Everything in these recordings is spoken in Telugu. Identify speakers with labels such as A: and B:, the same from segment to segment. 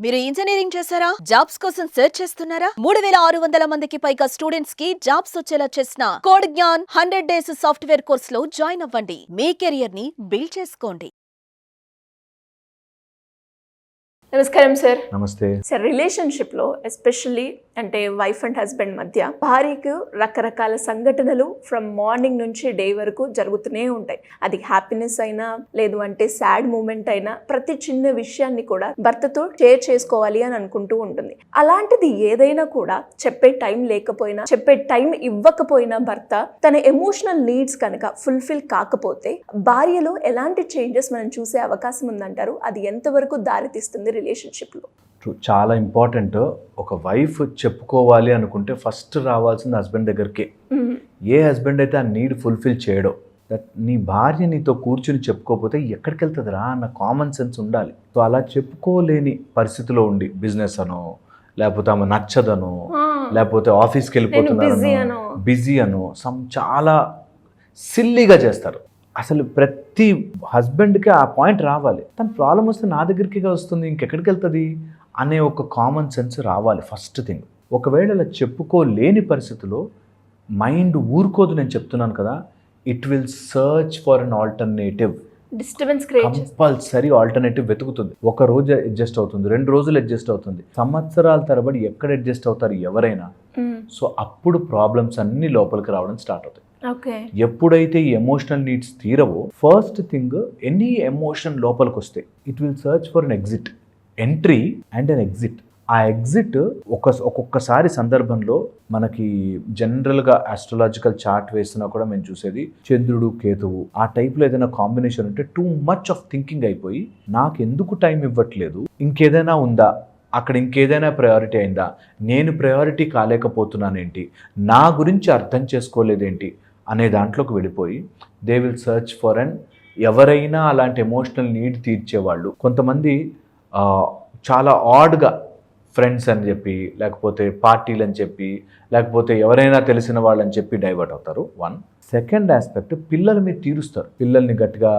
A: మీరు ఇంజనీరింగ్ చేశారా? జాబ్స్ కోసం సెర్చ్ చేస్తున్నారా? 3600 మందికి పైగా స్టూడెంట్స్ కి జాబ్స్ వచ్చేలా చేసిన code Gyan 100 days software course లో జాయిన్ అవ్వండి. మీ కెరియర్ ని బిల్డ్ చేసుకోండి.
B: నమస్కారం సార్.
C: నమస్తే
B: సార్, రిలేషన్షిప్లో ఎస్పెషల్లీ అంటే వైఫ్ అండ్ హస్బెండ్ మధ్య భార్యకు రకరకాల సంఘటనలు ఫ్రమ్ మార్నింగ్ నుంచి డే వరకు జరుగుతూనే ఉంటాయి. అది హ్యాపీనెస్ అయినా లేదు అంటే సాడ్ మూమెంట్ అయినా ప్రతి చిన్న విషయాన్ని కూడా భర్తతో షేర్ చేసుకోవాలి అని అనుకుంటూ ఉంటుంది. అలాంటిది ఏదైనా కూడా చెప్పే టైం లేకపోయినా, చెప్పే టైం ఇవ్వకపోయినా భర్త తన ఎమోషనల్ నీడ్స్ కనుక ఫుల్ఫిల్ కాకపోతే భార్యలో ఎలాంటి చేంజెస్ మనం చూసే అవకాశం ఉందంటారు? అది ఎంతవరకు దారితీస్తుంది రిలేషన్షిప్లో?
C: చాలా ఇంపార్టెంట్. ఒక వైఫ్ చెప్పుకోవాలి అనుకుంటే ఫస్ట్ రావాల్సింది హస్బెండ్ దగ్గరికి. ఏ హస్బెండ్ అయితే ఆ నీడ్ ఫుల్ఫిల్ చేయడో, దట్ నీ భార్య నీతో కూర్చుని చెప్పుకోకపోతే ఎక్కడికి వెళ్తుందిరా అన్న కామన్ సెన్స్ ఉండాలి. సో అలా చెప్పుకోలేని పరిస్థితిలో ఉండి బిజినెస్ అనో, లేకపోతే ఆమె నచ్చదనో, లేకపోతే ఆఫీస్కి వెళ్ళిపోతున్నారనో, బిజీ అనో చాలా సిల్లీగా చేస్తారు. అసలు ప్రతి హస్బెండ్కి ఆ పాయింట్ రావాలి. తన ప్రాబ్లం వస్తే నా దగ్గరికి వస్తుంది, ఇంకెక్కడికి వెళ్తుంది అనే ఒక కామన్ సెన్స్ రావాలి ఫస్ట్ థింగ్. ఒకవేళ అలా చెప్పుకోలేని పరిస్థితిలో మైండ్ ఊరుకోదు, నేను చెప్తున్నాను కదా, it will search for an alternative.
B: Disturbance create
C: compulsory alternative వెతుకుతుంది. ఒక రోజు అడ్జస్ట్ అవుతుంది, 2 రోజులు అడ్జస్ట్ అవుతుంది, సంవత్సరాల తరబడి ఎక్కడ అడ్జస్ట్ అవుతారు ఎవరైనా. సో అప్పుడు ప్రాబ్లమ్స్ అన్ని లోపలికి రావడం స్టార్ట్ అవుతాయి. ఎప్పుడైతే ఈ ఎమోషనల్ నీడ్స్ తీరవో, ఫస్ట్ థింగ్, ఎనీ ఎమోషన్ లోపలికి వస్తే it will search for an exit, entry and an exit. ఆ ఎగ్జిట్ ఒక్కొక్కసారి సందర్భంలో మనకి జనరల్గా ఆస్ట్రాలజికల్ చార్ట్ వేస్తున్నా కూడా మేము చూసేది చంద్రుడు కేతువు ఆ టైప్లో ఏదైనా కాంబినేషన్ ఉంటే టూ మచ్ ఆఫ్ థింకింగ్ అయిపోయి నాకు ఎందుకు టైం ఇవ్వట్లేదు, ఇంకేదైనా ఉందా, అక్కడ ఇంకేదైనా ప్రయారిటీ అయిందా, నేను ప్రయారిటీ కాలేకపోతున్నానేంటి, నా గురించి అర్థం చేసుకోలేదేంటి అనే దాంట్లోకి వెళ్ళిపోయి దే విల్ సర్చ్ ఫర్ అన్ ఎవరైనా అలాంటి ఎమోషనల్ నీడ్ తీర్చేవాళ్ళు. కొంతమంది చాలా ఆడ్గా ఫ్రెండ్స్ అని చెప్పి, లేకపోతే పార్టీలు అని చెప్పి, లేకపోతే ఎవరైనా తెలిసిన వాళ్ళని చెప్పి డైవర్ట్ అవుతారు. వన్. సెకండ్ ఆస్పెక్ట్, పిల్లల మీద తీరుస్తారు. పిల్లల్ని గట్టిగా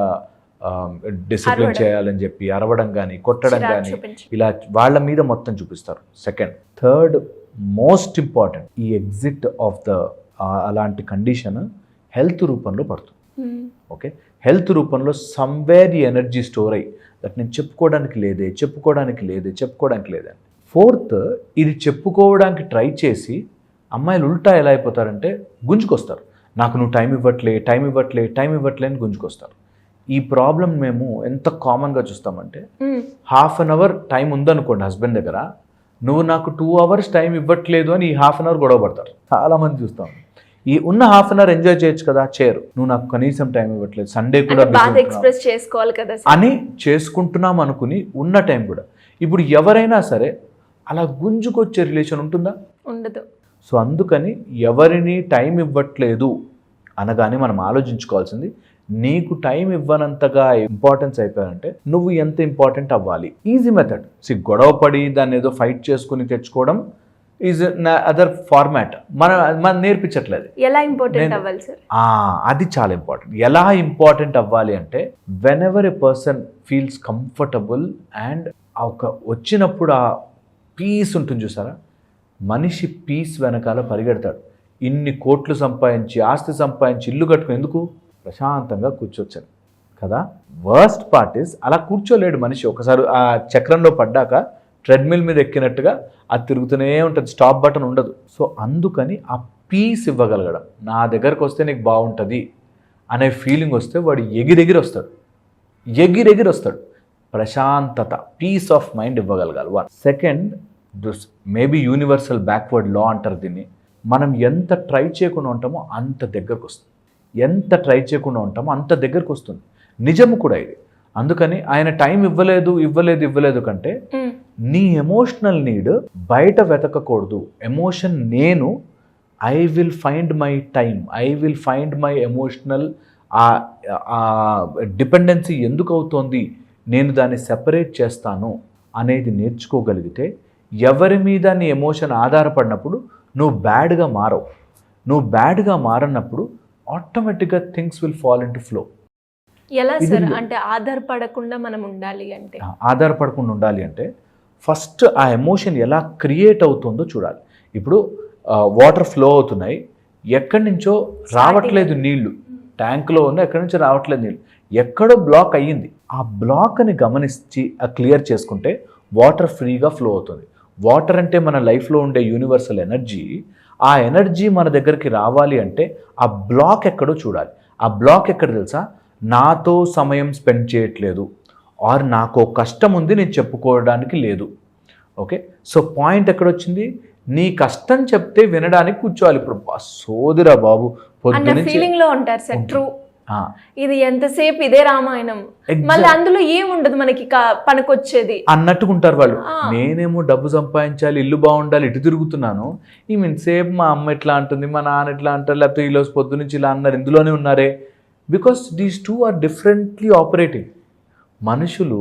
C: డిసిప్లిన్ చేయాలని చెప్పి అరవడం కానీ, కొట్టడం కానీ, ఇలా వాళ్ళ మీద మొత్తం చూపిస్తారు. సెకండ్. థర్డ్ మోస్ట్ ఇంపార్టెంట్, ఈ ఎగ్జిట్ ఆఫ్ ద అలాంటి కండిషన్ హెల్త్ రూపంలో పడుతుంది. ఓకే, హెల్త్ రూపంలో సమ్వేర్ ఈ ఎనర్జీ స్టోర్ అయ్యి దట్ నేను చెప్పుకోవడానికి లేదే. ఫోర్త్, ఇది చెప్పుకోవడానికి ట్రై చేసి అమ్మాయిలు ఉల్టా ఎలా అయిపోతారంటే గుంజుకొస్తారు. నాకు నువ్వు టైం ఇవ్వట్లే అని గుంజుకొస్తారు. ఈ ప్రాబ్లం మేము ఎంత కామన్గా చూస్తామంటే, హాఫ్ అన్ అవర్ టైం ఉందనుకోండి హస్బెండ్ దగ్గర, నువ్వు నాకు 2 hours టైం ఇవ్వట్లేదు అని ఈ హాఫ్ అన్ అవర్ గొడవ పడతారు. చాలామంది చూస్తాం. ఈ ఉన్న హాఫ్ అన్ అవర్ ఎంజాయ్ చేయొచ్చు కదా, చేయరు. నువ్వు నాకు కనీసం టైం ఇవ్వట్లేదు, సండే కూడా
B: ఎక్స్ప్రెస్ చేసుకోవాలి కదా
C: అని చేసుకుంటున్నాం అనుకుని ఉన్న టైం కూడా. ఇప్పుడు ఎవరైనా సరే అలా గుంజుకొచ్చే రిలేషన్ ఉంటుందా?
B: ఉండదు.
C: సో అందుకని ఎవరిని టైం ఇవ్వట్లేదు అనగానే మనం ఆలోచించుకోవాల్సింది, నీకు టైం ఇవ్వనంతగా ఇంపార్టెన్స్ అయిపోయారంటే నువ్వు ఎంత ఇంపార్టెంట్ అవ్వాలి. Easy method. గొడవ పడి దాన్ని ఏదో ఫైట్ చేసుకుని తెచ్చుకోవడం ఈజ్ అదర్ ఫార్మాట్. మనం నేర్పించట్లేదు
B: ఎలా ఇంపార్టెంట్ అవ్వాలి సార్.
C: అది చాలా ఇంపార్టెంట్. ఎలా ఇంపార్టెంట్ అవ్వాలి అంటే, when ever a person feels comfortable and వచ్చినప్పుడు ఆ పీస్ ఉంటుంది చూసారా, మనిషి పీస్ వెనకాల పరిగెడతాడు. ఇన్ని కోట్లు సంపాదించి, ఆస్తి సంపాదించి, ఇల్లు కట్టుకుని ఎందుకు? ప్రశాంతంగా కూర్చోవచ్చని కదా. వర్స్ట్ పార్ట్ ఇస్ అలా కూర్చోలేడు మనిషి. ఒకసారి ఆ చక్రంలో పడ్డాక ట్రెడ్మిల్ మీద ఎక్కినట్టుగా అది తిరుగుతూనే ఉంటుంది, స్టాప్ బటన్ ఉండదు. సో అందుకని ఆ పీస్ ఇవ్వగలగడం, నా దగ్గరకు వస్తే నీకు బాగుంటుంది అనే ఫీలింగ్ వస్తే వాడు ఎగిరెగిరి వస్తాడు. ప్రశాంతత, పీస్ ఆఫ్ మైండ్ ఇవ్వగలగాలి. One. Second, maybe universal backward law అంటారు దీన్ని. మనం ఎంత ట్రై చేయకుండా ఉంటామో అంత దగ్గరకు వస్తుంది. నిజము కూడా ఇది. అందుకని ఆయన టైం ఇవ్వలేదు కంటే నీ ఎమోషనల్ నీడ్ బయట వెతకకూడదు. ఎమోషన్ నేను I will find my time, I will find my emotional dependency ఎందుకు అవుతోంది, నేను దాన్ని సెపరేట్ చేస్తాను అనేది నేర్చుకోగలిగితే, ఎవరి మీద నీ ఎమోషన్ ఆధారపడినప్పుడు నువ్వు బ్యాడ్గా మారన్నప్పుడు ఆటోమేటిక్గా things will fall in to flow.
B: ఎలా సార్ అంటే ఆధారపడకుండా మనం ఉండాలి అంటే
C: ఫస్ట్ ఆ ఎమోషన్ ఎలా క్రియేట్ అవుతుందో చూడాలి. ఇప్పుడు వాటర్ ఫ్లో అవుతున్నాయి, ఎక్కడి నుంచో రావట్లేదు నీళ్లు, ట్యాంక్లో ఉన్న ఎక్కడి నుంచో రావట్లేదు నీళ్ళు, ఎక్కడో బ్లాక్ అయ్యింది. ఆ బ్లాక్ని గమనించి క్లియర్ చేసుకుంటే వాటర్ ఫ్రీగా ఫ్లో అవుతుంది. వాటర్ అంటే మన లైఫ్లో ఉండే యూనివర్సల్ ఎనర్జీ. ఆ ఎనర్జీ మన దగ్గరికి రావాలి అంటే ఆ బ్లాక్ ఎక్కడో చూడాలి. ఆ బ్లాక్ ఎక్కడ తెలుసా? నాతో సమయం స్పెండ్ చేయట్లేదు, ఆర్ నాకు కష్టం ఉంది నేను చెప్పుకోవడానికి లేదు. ఓకే, సో పాయింట్ ఎక్కడొచ్చింది? నీ కష్టం చెప్తే వినడానికి కూర్చోవాలి. ఇప్పుడు సోదిరా బాబు
B: అన్న ఫీలింగ్ లో ఉంటారు సార్. ట్రూ, ఇది ఎంతసేపు ఇదే రామాయణం, మళ్ళీ అందులో ఏముండదు మనకి పనికొచ్చేది
C: అన్నట్టుకుంటారు వాళ్ళు. నేనేమో డబ్బు సంపాదించాలి, ఇల్లు బాగుండాలి, ఇటు తిరుగుతున్నాను, ఈ సేపు మా అమ్మ ఎట్లా అంటుంది, మా నాన్న ఎట్లా అంటారు, లేకపోతే ఈరోజు పొద్దు నుంచి ఇలా అన్నారు, ఇందులోనే ఉన్నారే. Because these two are differently operating. మనుషులు,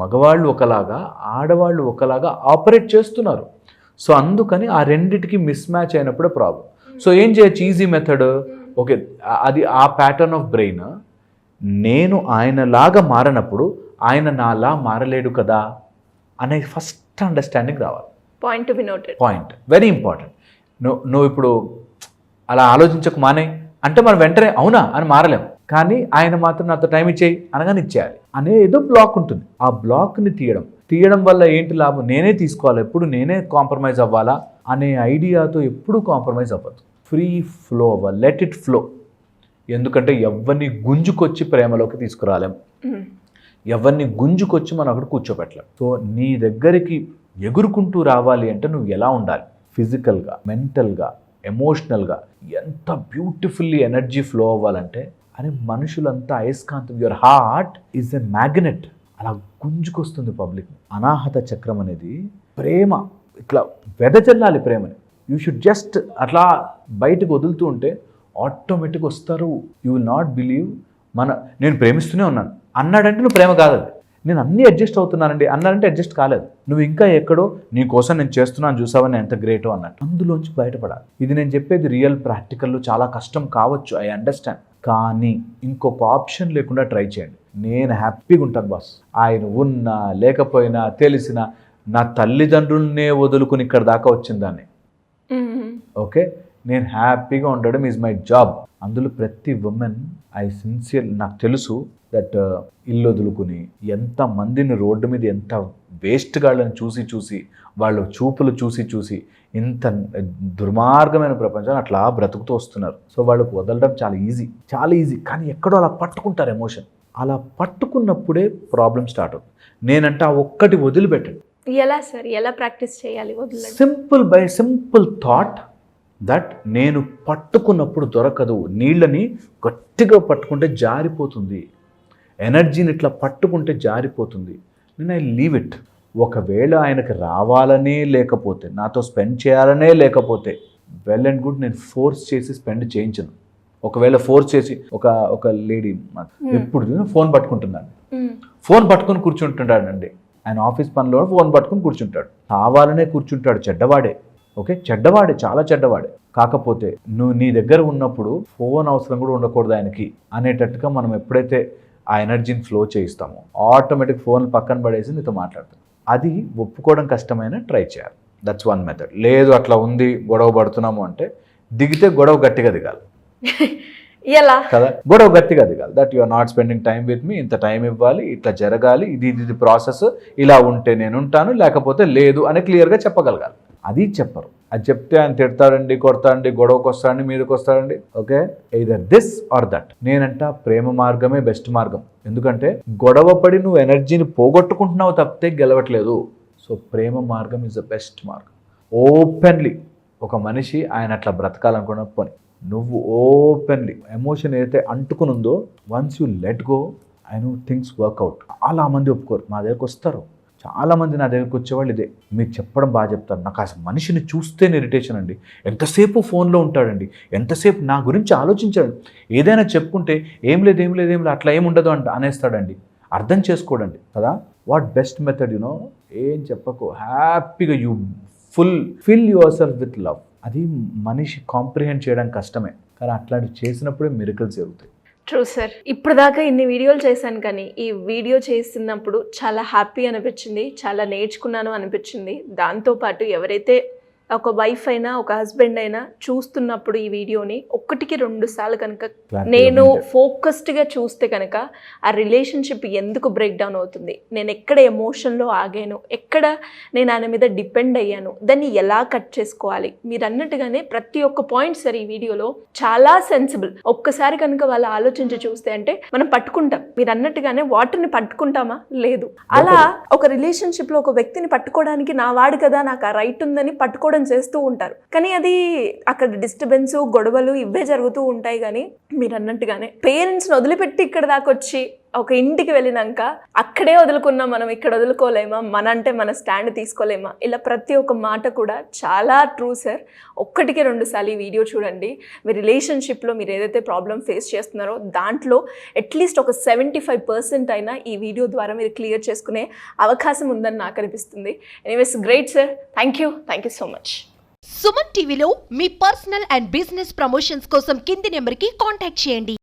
C: మగవాళ్ళు ఒకలాగా, ఆడవాళ్ళు ఒకలాగా ఆపరేట్ చేస్తున్నారు. సో అందుకని ఆ రెండిటికి మిస్ మ్యాచ్ అయినప్పుడే ప్రాబ్లం. సో ఏం చేయొచ్చు? Easy method. ఓకే, అది ఆ ప్యాటర్న్ ఆఫ్ బ్రెయిన్. నేను ఆయనలాగా మారినప్పుడు ఆయన నాలా మారలేడు కదా అనే ఫస్ట్ అండర్స్టాండింగ్ రావాలి. Point very important. నువ్వు ఇప్పుడు అలా ఆలోచించక మానే అంటే మనం వెంటనే అవునా అని మారలేం. కానీ ఆయన మాత్రం నాతో టైం ఇచ్చేయి అనగానే ఇచ్చేయాలి అనే ఏదో బ్లాక్ ఉంటుంది. ఆ బ్లాక్ని తీయడం వల్ల ఏంటి లాభం? నేనే తీసుకోవాలి, ఎప్పుడు నేనే కాంప్రమైజ్ అవ్వాలా అనే ఐడియాతో ఎప్పుడూ కాంప్రమైజ్ అవ్వద్దు. ఫ్రీ ఫ్లో అవ్వాలి, లెట్ ఇట్ ఫ్లో. ఎందుకంటే ఎవరిని గుంజుకొచ్చి ప్రేమలోకి తీసుకురాలేం, ఎవరిని గుంజుకొచ్చి మనం అక్కడ కూర్చోబెట్టలేం. సో నీ దగ్గరికి ఎగురుకుంటూ రావాలి అంటే నువ్వు ఎలా ఉండాలి? ఫిజికల్గా, మెంటల్గా, ఎమోషనల్గా ఎంత బ్యూటిఫుల్లీ ఎనర్జీ ఫ్లో అవ్వాలంటే అని మనుషులంతా అయస్కాంతం. Your heart is a magnet, అలా గుంజుకొస్తుంది పబ్లిక్. అనాహత చక్రం అనేది ప్రేమ, ఇట్లా వెదజల్లాలి ప్రేమని. యూ షుడ్ జస్ట్ అట్లా బయటకు వదులుతూ ఉంటే ఆటోమేటిక్గా వస్తారు. You will not believe. నేను ప్రేమిస్తూనే ఉన్నాను అన్నాడంటే నువ్వు ప్రేమ కాదు. నేను అన్నీ అడ్జస్ట్ అవుతున్నానండి అన్నారంటే అడ్జస్ట్ కాలేదు. నువ్వు ఇంకా ఎక్కడో నీ కోసం నేను చేస్తున్నాను చూసావని ఎంత గ్రేటో అన్నట్టు. అందులోంచి బయటపడాలి. ఇది నేను చెప్పేది రియల్ ప్రాక్టికల్లో చాలా కష్టం కావచ్చు, ఐ అండర్స్టాండ్. కానీ ఇంకొక ఆప్షన్ లేకుండా ట్రై చేయండి. నేను హ్యాపీగా ఉంటాను బాస్. ఆయన ఉన్నా లేకపోయినా తెలిసినా నా తల్లిదండ్రులనే వదులుకుని ఇక్కడ దాకా వచ్చిందాన్ని. ఓకే, నేను హ్యాపీగా ఉండడం ఈజ్ మై జాబ్. అందులో ప్రతి ఉమెన్ నాకు తెలుసు దట్ ఇల్లు వదులుకుని ఎంతమందిని రోడ్డు మీద ఎంత వేస్ట్ గాళ్ళని చూసి వాళ్ళ చూపులు చూసి ఇంత దుర్మార్గమైన ప్రపంచం అట్లా బ్రతుకుతూ వస్తున్నారు. సో వాళ్ళకు వదలడం చాలా ఈజీ. కానీ ఎక్కడో అలా పట్టుకుంటారు ఎమోషన్. అలా పట్టుకున్నప్పుడే ప్రాబ్లం స్టార్ట్ అవుతుంది. నేనంటే ఆ ఒక్కటి వదిలిపెట్టండి.
B: ఎలా సార్, ఎలా ప్రాక్టీస్ చేయాలి?
C: సింపుల్ థాట్ దట్ నేను పట్టుకున్నప్పుడు దొరకదు. నీళ్ళని గట్టిగా పట్టుకుంటే జారిపోతుంది, ఎనర్జీని ఇట్లా పట్టుకుంటే జారిపోతుంది. నేను ఐ లీవ్ ఇట్. ఒకవేళ ఆయనకు రావాలనే లేకపోతే, నాతో స్పెండ్ చేయాలనే లేకపోతే, వెల్ అండ్ గుడ్, నేను ఫోర్స్ చేసి స్పెండ్ చేయించను. ఒకవేళ ఫోర్స్ చేసి ఒక లేడీ ఎప్పుడు ఫోన్ పట్టుకుంటున్నాను, ఫోన్ పట్టుకుని కూర్చుంటున్నాడండి. ఆయన ఆఫీస్ పనిలో ఫోన్ పట్టుకుని కూర్చుంటాడు, కావాలనే కూర్చుంటాడు. చెడ్డవాడే, ఓకే, చెడ్డవాడే, చాలా చెడ్డవాడే. కాకపోతే నువ్వు నీ దగ్గర ఉన్నప్పుడు ఫోన్ అవసరం కూడా ఉండకూడదు ఆయనకి అనేటట్టుగా మనం ఎప్పుడైతే ఆ ఎనర్జీని ఫ్లో చేయిస్తామో ఆటోమేటిక్ ఫోన్ పక్కన పడేసి నీతో మాట్లాడతాం. అది ఒప్పుకోవడం కష్టమైన ట్రై చేయాలి. That's one method. లేదు అట్లా ఉంది, గొడవ పడుతున్నాము అంటే దిగితే గొడవ గట్టిగా దిగాలి.
B: ఎలా
C: కదా, గొడవ గట్టిగా దిగాలి. That you are not spending time with me, ఇంత టైం ఇవ్వాలి, ఇట్లా జరగాలి, ఇది ప్రాసెస్, ఇలా ఉంటే నేను ఉంటాను, లేకపోతే లేదు అని క్లియర్గా చెప్పగలగాలి. అది చెప్పరు. అది చెప్తే ఆయన తిడతాడండి, కొడతాడండి, గొడవకు వస్తాడండి, మీదకి వస్తాడండి. Okay, either this or that. నేనంట ప్రేమ మార్గమే బెస్ట్ మార్గం. ఎందుకంటే గొడవ పడి నువ్వు ఎనర్జీని పోగొట్టుకుంటున్నావు తప్పితే గెలవట్లేదు. సో ప్రేమ మార్గం ఈజ్ ద బెస్ట్ మార్గం. ఓపెన్లీ ఒక మనిషి ఆయన అట్లా బ్రతకాలనుకున్న పని, నువ్వు ఓపెన్లీ ఎమోషన్ ఏదైతే అంటుకుని ఉందో, once you let go, I know things work out. చాలా మంది ఒప్పుకోరు. మా దగ్గరకు వస్తారు చాలామంది, నా దగ్గరకు వచ్చేవాళ్ళు ఇదే, మీరు చెప్పడం బాగా చెప్తారు. నాకు అసలు మనిషిని చూస్తేనే ఇరిటేషన్ అండి, ఎంతసేపు ఫోన్లో ఉంటాడండి, ఎంతసేపు నా గురించి ఆలోచించాడు, ఏదైనా చెప్పుకుంటే ఏం లేదు అట్లా ఏముండదు అనేస్తాడండి. అర్థం చేసుకోడండి కదా. వాట్ బెస్ట్ మెథడ్ యునో, ఏం చెప్పకు, హ్యాపీగా you fill your self with love. అది మనిషి కాంప్రిహెండ్ చేయడం కష్టమే, కానీ అట్లాంటివి చేసినప్పుడే మిరకల్స్ జరుగుతాయి.
B: True sir. ఇప్పుడు దాకా ఇన్ని వీడియోలు చేశాను కానీ ఈ వీడియో చేస్తున్నప్పుడు చాలా హ్యాపీ అనిపించింది, చాలా నేర్చుకున్నాను అనిపించింది. దాంతోపాటు ఎవరైతే ఒక వైఫ్ అయినా ఒక హస్బెండ్ అయినా చూస్తున్నప్పుడు ఈ వీడియోని 1-2 సార్లు కనుక నేను ఫోకస్డ్గా చూస్తే కనుక ఆ రిలేషన్షిప్ ఎందుకు బ్రేక్ డౌన్ అవుతుంది, నేను ఎక్కడ ఎమోషన్లో ఆగాను, ఎక్కడ నేను ఆయన మీద డిపెండ్ అయ్యాను, దాన్ని ఎలా కట్ చేసుకోవాలి, మీరు అన్నట్టుగానే ప్రతి ఒక్క పాయింట్ సార్ ఈ వీడియోలో చాలా సెన్సిబుల్. ఒక్కసారి కనుక వాళ్ళు ఆలోచించి చూస్తే అంటే మనం పట్టుకుంటాం, మీరు అన్నట్టుగానే వాటర్ని పట్టుకుంటామా, లేదు. అలా ఒక రిలేషన్షిప్లో ఒక వ్యక్తిని పట్టుకోవడానికి నా వాడు కదా, నాకు ఆ రైట్ ఉందని పట్టుకోవడం చేస్తూ ఉంటారు. కానీ అది అక్కడ డిస్టర్బెన్స్, గొడవలు ఇవే జరుగుతూ ఉంటాయి. కానీ మీరు అన్నట్టుగానే పేరెంట్స్ని వదిలిపెట్టి ఇక్కడ దాకా వచ్చి ఒక ఇంటికి వెళ్ళినాక అక్కడే వదులుకున్నాం, మనం ఇక్కడ వదులుకోలేమా, మన అంటే మన స్టాండ్ తీసుకోలేమా, ఇలా ప్రతి ఒక్క మాట కూడా చాలా ట్రూ సార్. 1-2 సార్లు ఈ వీడియో చూడండి. మీ రిలేషన్షిప్లో మీరు ఏదైతే ప్రాబ్లం ఫేస్ చేస్తున్నారో దాంట్లో అట్లీస్ట్ ఒక 75% అయినా ఈ వీడియో ద్వారా మీరు క్లియర్ చేసుకునే అవకాశం ఉందని నాకు అనిపిస్తుంది. Anyways great sir, thank you so much.
D: Suman టీవీలో మీ పర్సనల్ అండ్ బిజినెస్ ప్రమోషన్స్ కోసం కింది నెంబర్కి కాంటాక్ట్ చేయండి.